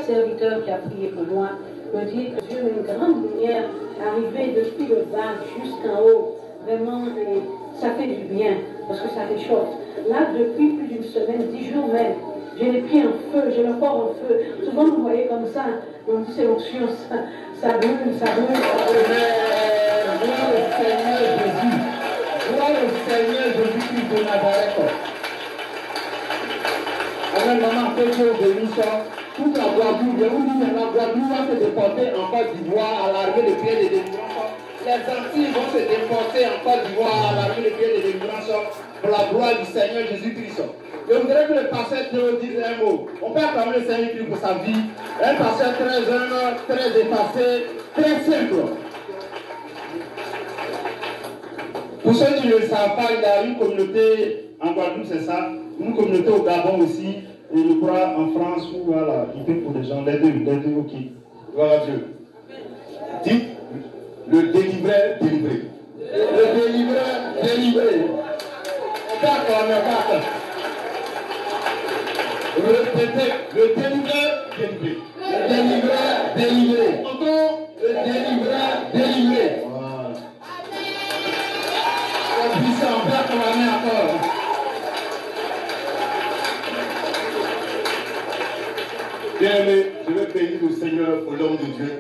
serviteur qui a prié pour moi me dit que Dieu a une grande lumière arrivée depuis le bas jusqu'en haut. Vraiment, et ça fait du bien parce que ça réchauffe. Là, depuis plus d'une semaine, 10 jours même, j'ai les pieds en feu, j'ai le corps en feu. Souvent, vous voyez comme ça, on dit c'est l'onction, ça brûle, ça brûle, ça brûle. Gloire au Seigneur Jésus. Gloire au Seigneur Jésus-Christ de Nazareth. Alors, maman, que Dieu bénisse. Toute la Guadeloupe, je vous dis, la Guadeloupe va se déporter en Côte d'Ivoire à l'armée de prière de délivrance. Les Antilles vont se déporter en Côte d'Ivoire à l'armée de prière de délivrance pour la gloire du Seigneur Jésus-Christ. Je voudrais que le pasteur Théo dise un mot. On peut acclamer le Seigneur Christ pour sa vie. Un pasteur très humble, très effacé, très simple. Pour ceux qui ne le savent pas, il y a une communauté en Guadeloupe, c'est ça. Une communauté au Gabon aussi. Et je crois en France où voilà, il fait pour les gens. Les deux, ok. Gloire à Dieu. Dites, le délivreur délivré. Le délivreur délivré. D'accord, d'accord. Répétez, le délivreur délivré. Le délivreur délivré. Encore, le délivreur délivré. Voilà. On puisse en faire comme on est encore. Bien-aimé, je vais bénir le Seigneur pour l'homme de Dieu,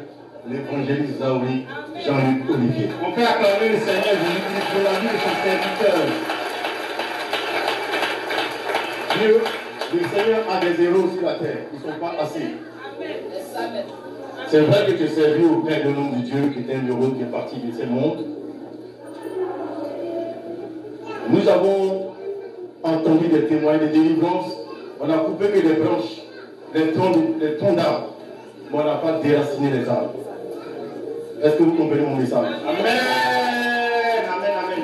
l'évangéliste Zaoui, Jean-Luc Olivier. On peut acclamer le Seigneur Jésus-Christ pour la vie de son serviteur. Dieu, le Seigneur a des héros sur la terre, ils ne sont pas assez. C'est vrai que tu es servi auprès de l'homme de Dieu qui est un héros qui est parti de ce monde. Nous avons entendu des témoins de délivrance. On a coupé que les branches, les troncs d'arbres, mais on n'a pas déraciné les arbres. Est-ce que vous comprenez mon message? Amen, amen, amen.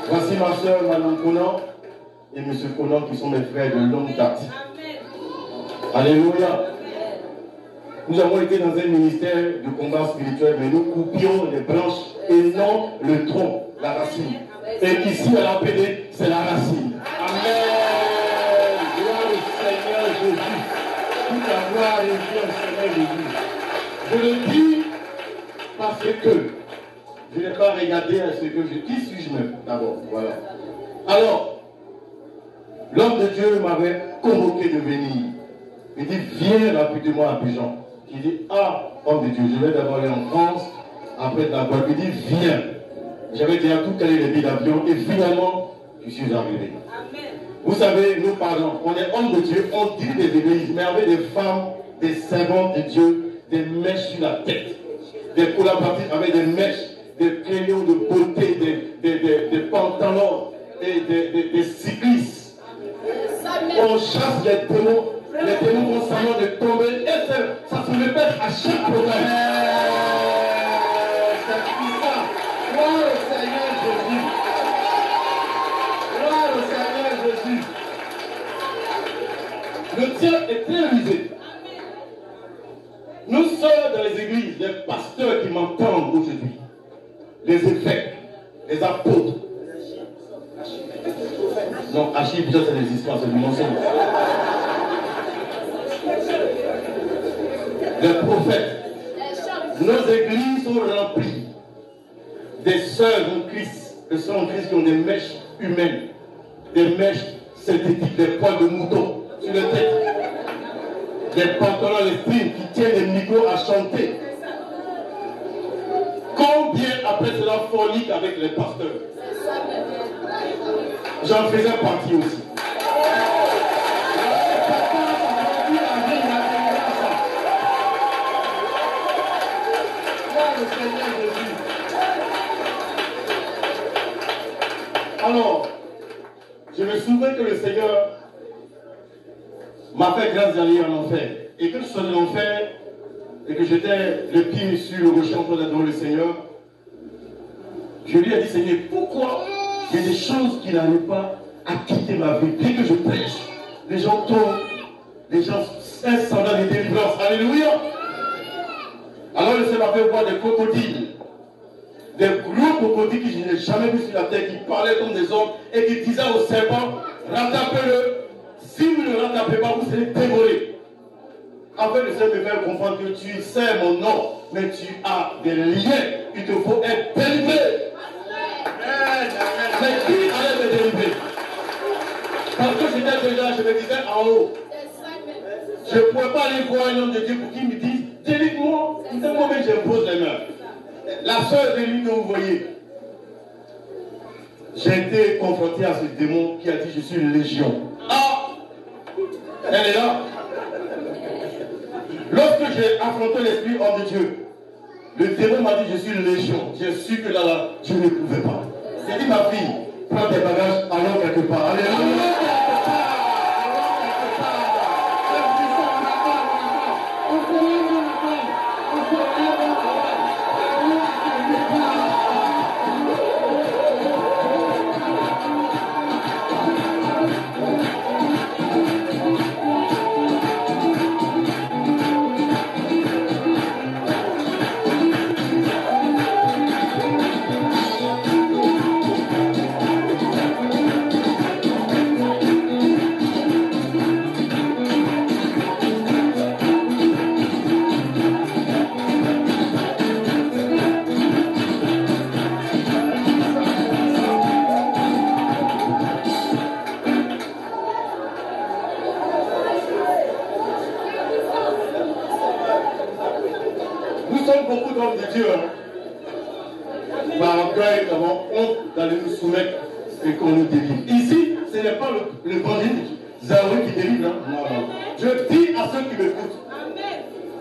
Voici ma soeur, Madame Conan, et M. Conan, qui sont mes frères de longue date. Alléluia. Nous avons été dans un ministère de combat spirituel, mais nous coupions les branches et non le tronc, la racine. Et ici, à la PD, c'est la racine. Amen. Gloire au Seigneur Jésus. Toute la gloire est due au Seigneur Jésus. Je le dis parce que je n'ai pas regardé à ce que je dis. Qui suis-je même d'abord? Voilà. Alors, l'homme de Dieu m'avait convoqué de venir. Il dit, viens rapidement à Abidjan. Il dit, ah, homme de Dieu, je vais d'abord aller en France, après de la boîte. Il dit, viens. J'avais déjà tout calé les billets d'avion et finalement, je suis arrivé. Amen. Vous savez, nous parlons, on est homme de Dieu, on dit des églises, mais avec des femmes, des servantes de Dieu, des mèches sur la tête, des collaboratifs avec des mèches, des crayons de beauté, des pantalons et des cyclistes. On chasse les démons ont semblant de tomber, et ça se répète à chaque programme. C'est puissant. Gloire au Seigneur Jésus. Gloire au Seigneur Jésus. Le ciel est très rusé. Nous sommes dans les églises, les pasteurs qui m'entendent aujourd'hui, les évêques, les apôtres. Non, Achille, déjà c'est des histoires, c'est du mensonge. Les prophètes. Nos églises sont remplies des sœurs en Christ, des sœurs en Christ qui ont des mèches humaines, des mèches synthétiques, des poils de mouton sur la tête, des pantalons, les filles qui tiennent les micros à chanter. Combien après cela fornique avec les pasteurs? J'en faisais partie aussi. Alors, je me souviens que le Seigneur m'a fait grâce d'aller en enfer. Et que je sois en enfer, et que j'étais le pied sur le rocher en train d'adorer le Seigneur, je lui ai dit, Seigneur, pourquoi il y a des choses qui n'arrivent pas à quitter ma vie? Dès que je prêche, les gens tombent, les gens cessent dans les délivrances. Alléluia! Alors le Seigneur m'a fait voir des crocodiles. Des gros crocodiles que je n'ai jamais vus sur la terre, qui parlaient comme des hommes et qui disaient au serpent, rattrapez-le. Si vous ne le rattrapez pas, vous serez dévoré. afin de se me faire comprendre que tu sais mon nom, mais tu as des liens. Il te faut être délivré. Mais qui allait me délivrer? Parce que j'étais déjà, je me disais en haut. Je ne pouvais pas aller voir un homme de Dieu pour qu'il me dise, délivre-moi. Moi-même, j'impose les mains. La sœur de lui que vous voyez, j'ai été confronté à ce démon qui a dit, je suis une légion. Ah! Elle est là. Lorsque j'ai affronté l'esprit homme de Dieu, le démon m'a dit, je suis une légion. J'ai su que là, je ne pouvais pas. J'ai dit, ma fille, prends tes bagages, allons quelque part. Alléluia. Beaucoup d'hommes de Dieu, par orgueil, avons honte d'aller nous soumettre et qu'on nous délivre. Ici, ce n'est pas le bandit Zaoui qui délivre. Hein? Non, non. Je dis à ceux qui m'écoutent,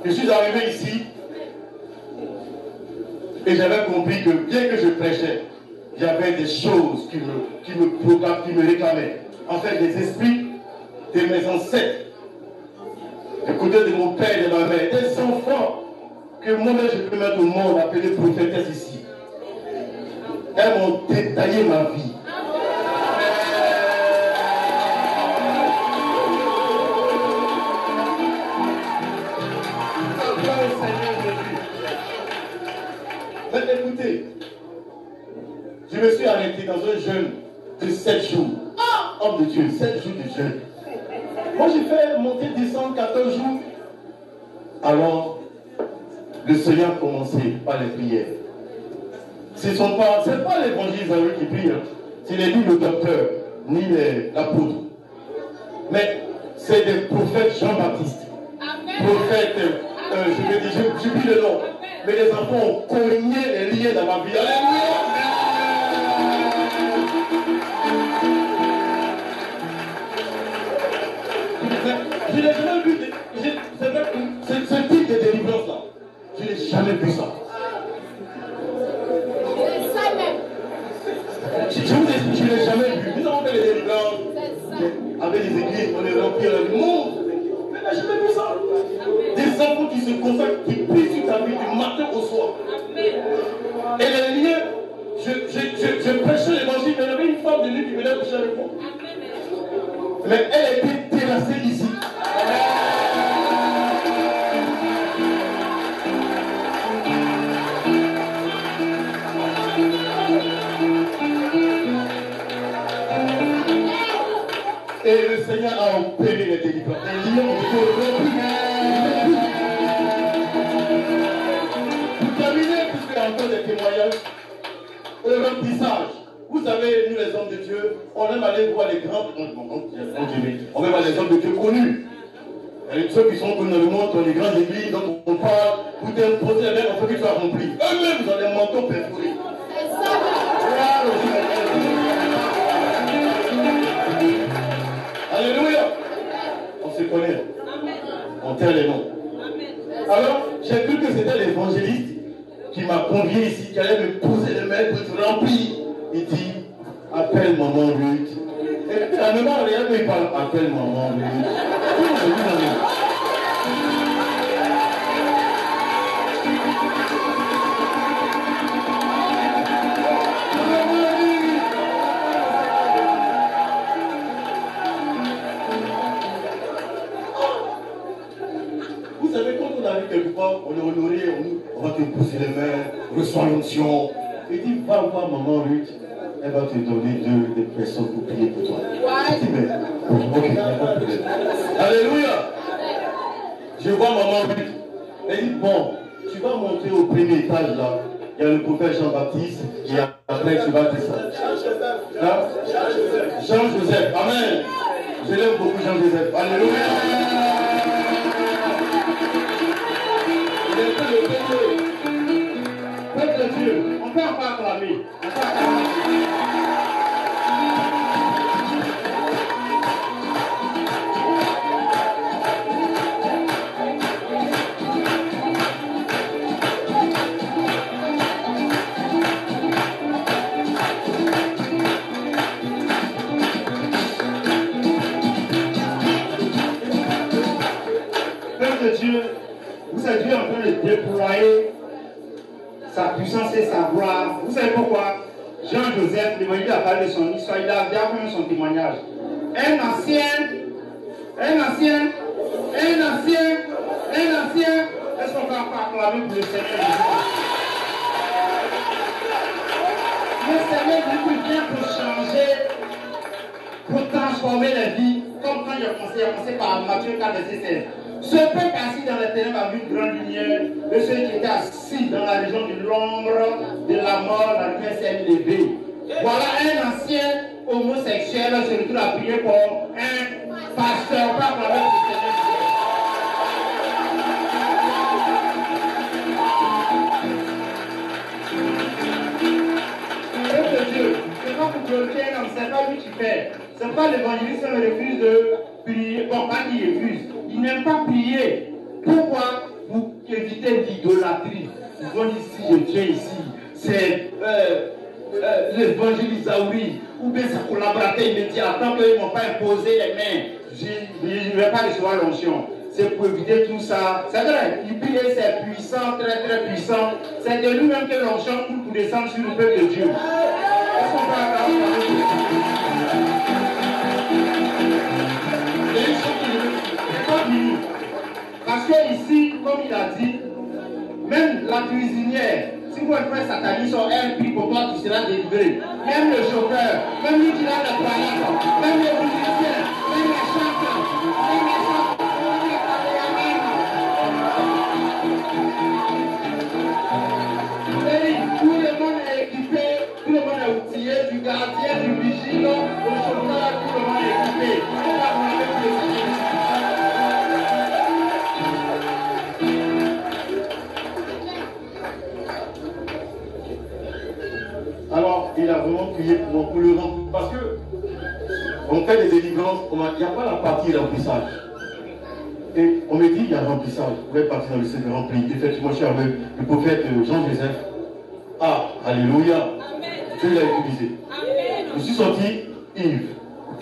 je suis arrivé ici et j'avais compris que bien que je prêchais, il y avait des choses qui me réclamaient. En fait, des esprits de mes ancêtres, du côté de mon père et de ma mère, des enfants que moi-même je peux mettre au monde, appelé prophétesse ici. Elles m'ont détaillé ma vie. Mais écoutez, je me suis arrêté dans un jeûne de 7 jours. Ah, homme de Dieu, 7 jours de jeûne. Moi j'ai fait monter, descendre 14 jours. Alors, le Seigneur a commencé par les prières. Ce n'est pas l'évangile qui prie, hein. Ce n'est ni le docteur, ni l'apôtre. Mais c'est des prophètes Jean-Baptiste. Prophètes, j'oublie le nom. Mais les enfants ont cogné les liens dans ma vie. Alléluia! Je n'ai jamais vu ce type de délivrance là. Je n'ai jamais vu ça. Je vous explique, je n'ai jamais vu. Nous avons fait les délivrances avec des églises, on est rempli le monde. Mais je n'ai jamais vu ça. Des enfants qui se consacrent, qui prient sur ta vie du matin au soir. Et les liens, je prêchais l'évangile, mais il y avait une femme de lui qui venait prêcher avec moi. Mais elle était terrassée ici. Et le Seigneur a opéré les délivrances. Les liens ont été repris. Vous terminez, puisqu'il y a encore des témoignages. Le remplissage. Vous savez, nous les hommes de Dieu, on aime aller voir les grands. On aime voir les hommes de Dieu connus. Et ceux qui sont connus dans le monde, dans les grandes églises, dont on parle, vous déposez les mains, il faut qu'ils soient remplis. Eux-mêmes, ils ont des manteaux perforés. Alléluia. On se connaît. On tient les noms. Alors, j'ai cru que c'était l'évangéliste qui m'a convié ici, qui allait me poser les mains pour être rempli. Il dit, appelle maman Ruth. Et la maman, regarde, il parle, appelle maman Ruth. Vous savez, quand on arrive quelque part, on est honoré, on va te pousser les mains, reçois l'onction. Il dit, va voir maman Ruth, elle va te donner des personnes pour prier pour toi. Je dis, mais, ok, il n'y a pas de problème. Alléluia. Je Je vois maman Ruth. Elle dit, bon, tu vas monter au premier étage là. Il y a le prophète Jean-Baptiste et après tu vas descendre. Hein? Jean-Joseph. Amen. Je l'aime beaucoup Jean-Joseph. Alléluia. Il était le premier. Peuple de Dieu, on peut encore acclamer. On peut acclamer. Dieu, vous savez, Dieu est en train de déployer sa puissance et sa gloire. Vous savez pourquoi? Jean-Joseph, l'évangile a parlé de son histoire, il a fait son témoignage. Un ancien, est-ce qu'on va pas acclamer pour le Seigneur? Le Seigneur vient pour changer, pour transformer les vies, comme quand il a commencé par Matthieu 4, verset 16. Ce peuple assis dans les ténèbres a vu une grande lumière, de ceux qui étaient assis dans la région de l'ombre de la mort, la lumière s'est levée. Voilà un ancien homosexuel se retrouve à prier pour un pasteur, pas pour le Seigneur. Peuple de Dieu, c'est pas pour glorifier un homme, c'est pas lui qui fait. C'est pas l'évangéliste qui refuse de prier. Bon, pas qu'il refuse. Il n'aime pas prier. Pourquoi? Pour éviter l'idolâtrie. Ils vont dire si je tiens ici, c'est l'évangéliste Zaouri, ou bien sa collaborateur immédiat, tant qu'ils ne m'ont pas imposé les mains, je ne vais pas recevoir l'onction. C'est pour éviter tout ça. C'est vrai, il prie, c'est puissant, très très puissant. C'est de lui-même que l'onction coule pour descendre sur le peuple de Dieu. Est-ce qu'on peut avoir parce que ici, comme il a dit, même la cuisinière, si vous êtes sataniste, elle prie pour toi, tu seras délivré. Même le chauffeur, même lui qui a le toilette, même les musiciens, même les chanteurs, même les chanteurs, tout le monde est équipé, tout le monde est outillé, du gardien, du vigile, au chauffeur, tout le monde est équipé. Alors, il a vraiment prié pour le remplir. Parce que, on fait des délivrances, il n'y a pas la partie remplissage. Et on me dit, il y a remplissage. Vous pouvez partir dans le Seigneur rempli. Effectivement, je suis avec le prophète Jean-Joseph. Ah, alléluia. Dieu l'a utilisé. Je suis sorti Yves.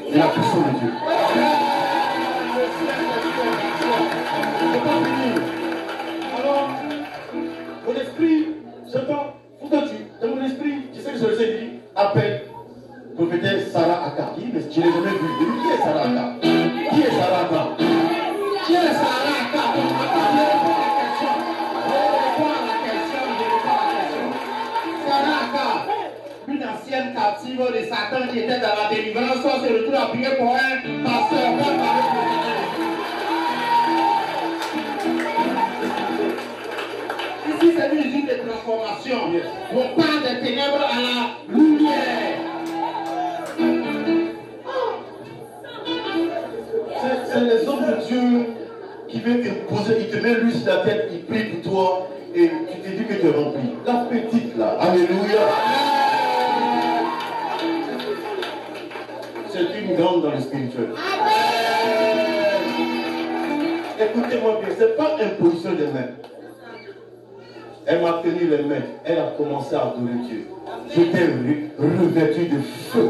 C'est la puissance de Dieu. Alors, mon esprit, j'entends, faut que tu, dans mon esprit, tu sais que je le sais dit, appelle prophétesse Sarah Aka. Mais tu l'as jamais vu. Qui est Sarah Aka? Qui est Sarah Aka? Qui est Sarah Aka? Je réponds à la question. Sarah Aka, une ancienne captive de Satan qui était dans la délivrance, on se retrouve à prier pour un pasteur. Ici, c'est une usine de transformation. On part des ténèbres à la lumière. C'est les hommes de Dieu qui veulent imposer, il te met lui sur la tête, il prie pour toi et tu te dis que tu es rempli. La petite là, alléluia. C'est une grande dans le spirituel. Écoutez-moi bien, ce n'est pas imposition des mains. Elle m'a tenu les mains, elle a commencé à adorer Dieu. J'étais revêtu de feu.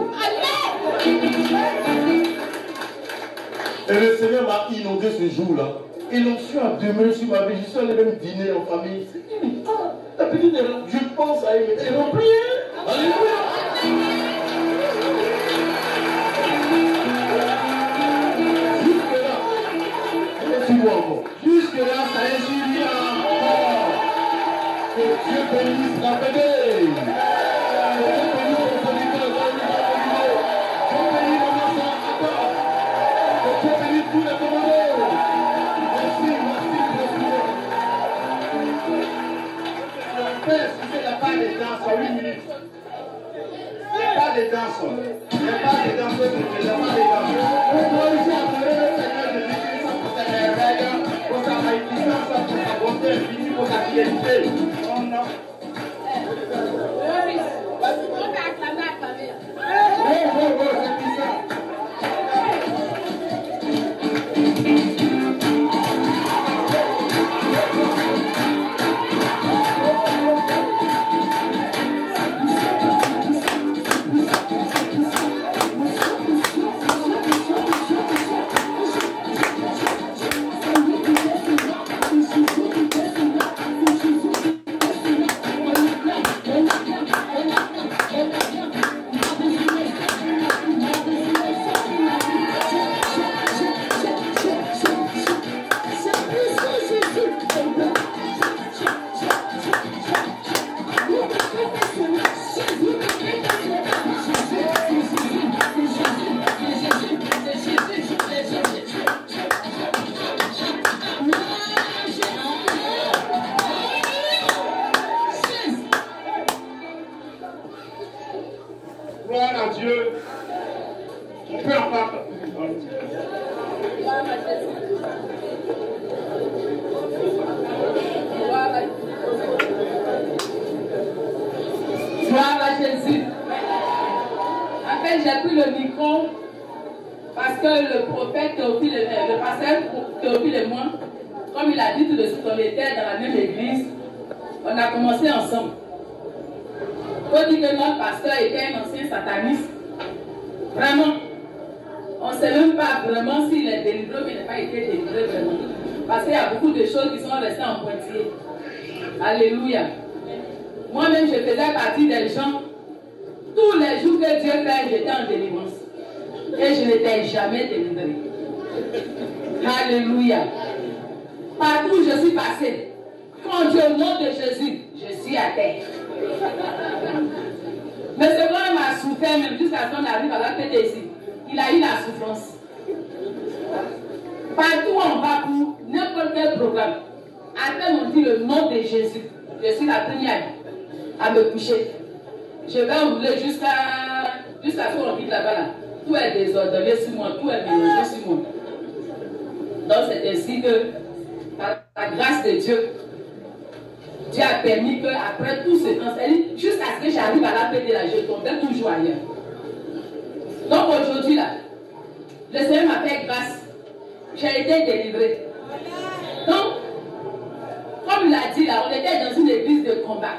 Et le Seigneur m'a inondé ce jour-là. Et l'onction a demeuré sur ma vie. Je suis allé même dîner en famille. La petite, je pense à elle. Elle est remplie. Alléluia. Jusque-là, ça est suivi encore. Que Dieu bénisse la bébé. Merci vérité. Oh non. C'est qui ça? Gloire à Dieu. On peut encore. Gloire à Jésus. En fait, j'ai pris le micro parce que le prophète Théophile, le pasteur Théophile et moi, comme il a dit tout de suite, on était dans la même église, on a commencé ensemble. Il faut dire que notre pasteur était un ancien sataniste. Vraiment. On ne sait même pas vraiment s'il est délivré ou il n'a pas été délivré vraiment. Parce qu'il y a beaucoup de choses qui sont restées en pointillé. Alléluia. Moi-même, je faisais partie des gens. Tous les jours que Dieu fait, j'étais en délivrance. Et je n'étais jamais délivré. Alléluia. Partout où je suis passé, quand Dieu au nom de Jésus, je suis à terre. Mais ce grand m'a souffert même jusqu'à ce qu'on arrive à la péter ici. Il a eu la souffrance. Partout où on va pour n'importe quel programme, à peine on dit le nom de Jésus, je suis la première à me coucher. Je vais rouler jusqu'à ce qu'on quitte là-bas. Là. Tout est désordonné sur moi, tout est mélangé sur moi. Donc c'est ainsi que, par la grâce de Dieu, Dieu a permis qu'après tout ce temps, jusqu'à ce que j'arrive à la paix de la je tombais toujours ailleurs. Donc aujourd'hui là, le Seigneur m'a fait grâce. J'ai été délivré. Donc, comme il a dit là, on était dans une église de combat.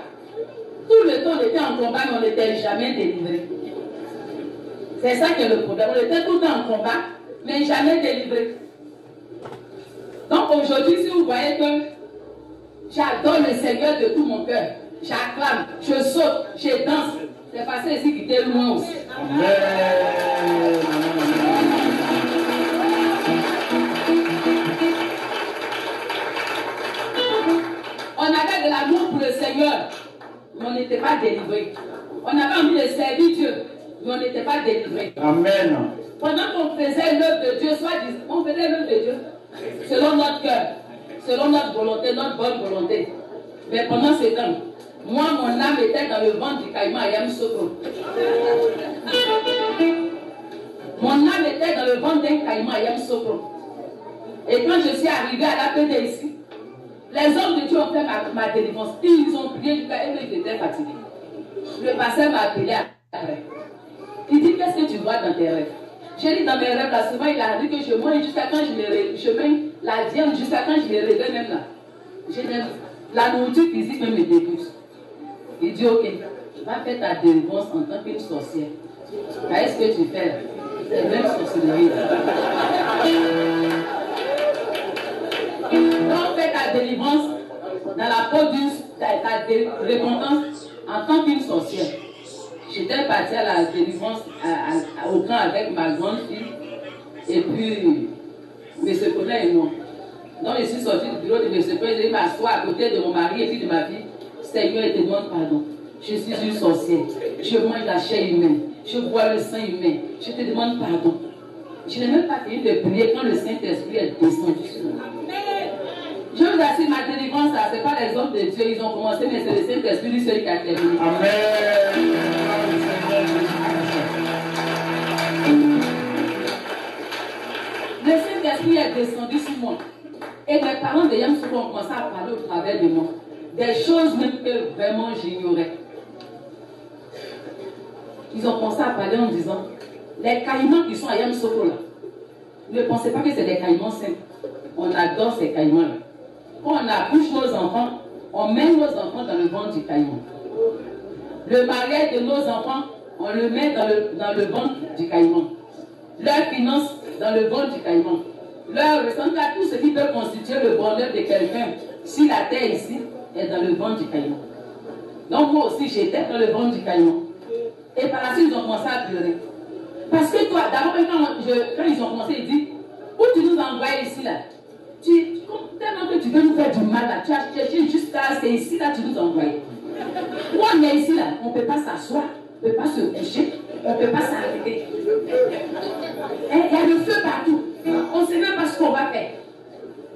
Tout le temps on était en combat, mais on n'était jamais délivré. C'est ça qui est le problème. On était tout le temps en combat, mais jamais délivré. Donc aujourd'hui, si vous voyez que j'adore le Seigneur de tout mon cœur, j'acclame, je saute, je danse, c'est parce que ici qui était loin aussi. On avait de l'amour pour le Seigneur, mais on n'était pas délivré. On avait envie de servir Dieu, mais on n'était pas délivré. Amen. Pendant qu'on faisait l'œuvre de Dieu, soit on faisait l'œuvre de Dieu selon notre cœur, selon notre volonté, notre bonne volonté. Mais pendant ce temps, moi, mon âme était dans le ventre du caïman à Yamoussoukro. Mon âme était dans le ventre d'un caïman à Yamoussoukro. Et quand je suis arrivée à la PD ici, les hommes de Dieu ont fait ma délivrance. Ils ont prié jusqu'à eux, ils étaient fatigués. Le pasteur m'a appelé après. Il dit, qu'est-ce que tu vois dans tes rêves? J'ai dit, dans mes rêves, là, souvent, il a dit que je mange jusqu'à quand je mange la viande, jusqu'à quand je les réveille même là. J'ai dit, la nourriture physique même me dégoûte. Il dit, ok, va faire ta délivrance en tant qu'une sorcière. Qu'est-ce que tu fais? C'est même sorcellerie. Donc, fais ta délivrance dans la peau d'une ta repentance en tant qu'une sorcière. J'étais partie à la délivrance au camp avec ma grande fille et puis M. Colin et moi. Donc je suis sortie du bureau de M. Colin, je m'assois à côté de mon mari et puis de ma fille. Seigneur, je te demande pardon. Je suis une sorcière. Je mange la chair humaine. Je bois le sang humain. Je te demande pardon. Je n'ai même pas fini de prier quand le Saint-Esprit est descendu sur moi. Je vous assure, ma délivrance, ce n'est pas les hommes de Dieu, ils ont commencé, mais c'est le Saint-Esprit, celui qui a terminé. Amen. Le Saint-Esprit est descendu sur moi. Et mes parents de Yamoussoukro ont commencé à parler au travers de moi. des choses même que vraiment j'ignorais. Ils ont commencé à parler en disant, les caïmans qui sont à Yamoussoukro là, ne pensez pas que c'est des caïmans simples. On adore ces caïmans-là. Quand on accouche nos enfants, on met nos enfants dans le ventre du caïman. Le mariage de nos enfants, on le met dans le ventre du caïman. Leurs finances dans le ventre du caïman. Leur ressenti à tout ce qui peut constituer le bonheur de quelqu'un, si la terre ici est dans le ventre du caïman. Donc moi aussi j'étais dans le ventre du caïman. Et par la suite ils ont commencé à pleurer. Parce que toi, d'abord quand ils ont commencé, ils disent, où tu nous envoies ici là? Tellement que tu veux nous faire du mal là, tu as cherché jusqu'à c'est ici là tu nous envoies. Où on est ici là, on ne peut pas s'asseoir, on ne peut pas se coucher, on ne peut pas s'arrêter. Il y a le feu partout. On ne sait même pas ce qu'on va faire.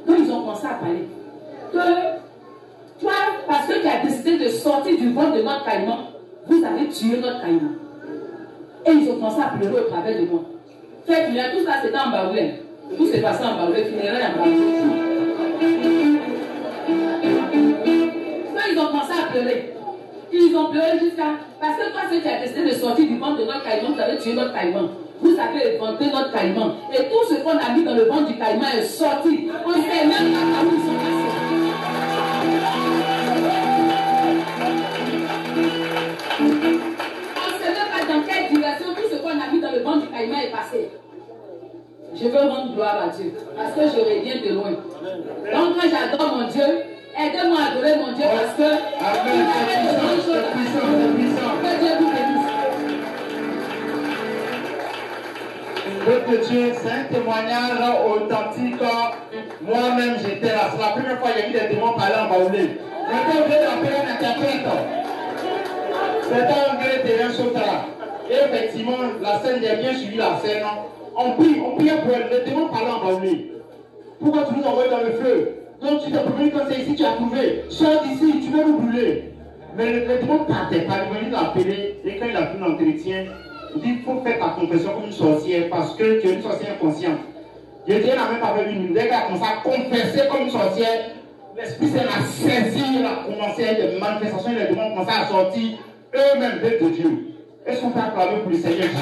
Donc ils ont commencé à parler. Que toi, parce que tu as décidé de sortir du ventre de notre caïman, vous avez tué notre caïman. Et ils ont commencé à pleurer au travers de moi. Fait que tout ça c'était en Baoulé. Tout s'est passé en Baoulé, funérailles en Baoulé. Ils ont commencé à pleurer. Ils ont pleuré jusqu'à. Parce que toi, ceux qui a décidé de sortir du ventre de notre caïman, vous avez tué notre caïman. Vous avez inventé notre caïman. Et tout ce qu'on a mis dans le ventre du caïman est sorti. On ne sait même pas où ils sont passés. On ne sait même pas dans quelle direction tout ce qu'on a mis dans le ventre du caïman est passé. Je veux rendre gloire à Dieu. Parce que je reviens de loin. Donc quand j'adore mon Dieu, aidez-moi à adorer mon Dieu parce que Amen. C'est puissant. que Dieu vous bénisse. Peuple de Dieu, c'est un témoignage authentique. Moi-même, j'étais là. C'est la première fois qu'il y a eu des démons parler en Baoulé. C'était un gré d'appeler un interprète. C'était un gré terrain Sotara. Et effectivement, la scène, j'ai bien suivi la scène. On priait pour elle. Les démons parlaient en Baoulé. Pourquoi tu nous envoies dans le feu? Donc tu t'es promis quand c'est ici, tu as trouvé. Sors d'ici, tu vas nous brûler. Mais le démon ne partait pas. Il m'a appelé. Et quand il a pris l'entretien, il dit il faut faire ta confession comme une sorcière parce que tu es une sorcière inconsciente. Je dis, elle n'a même pas fait une minute. Dès qu'elle a commencé à confesser comme une sorcière, l'Esprit Saint a saisi, il a commencé à des manifestations, les démons ont commencé à sortir eux-mêmes de Dieu. Est-ce qu'on peut acclamer pour le Seigneur Jésus?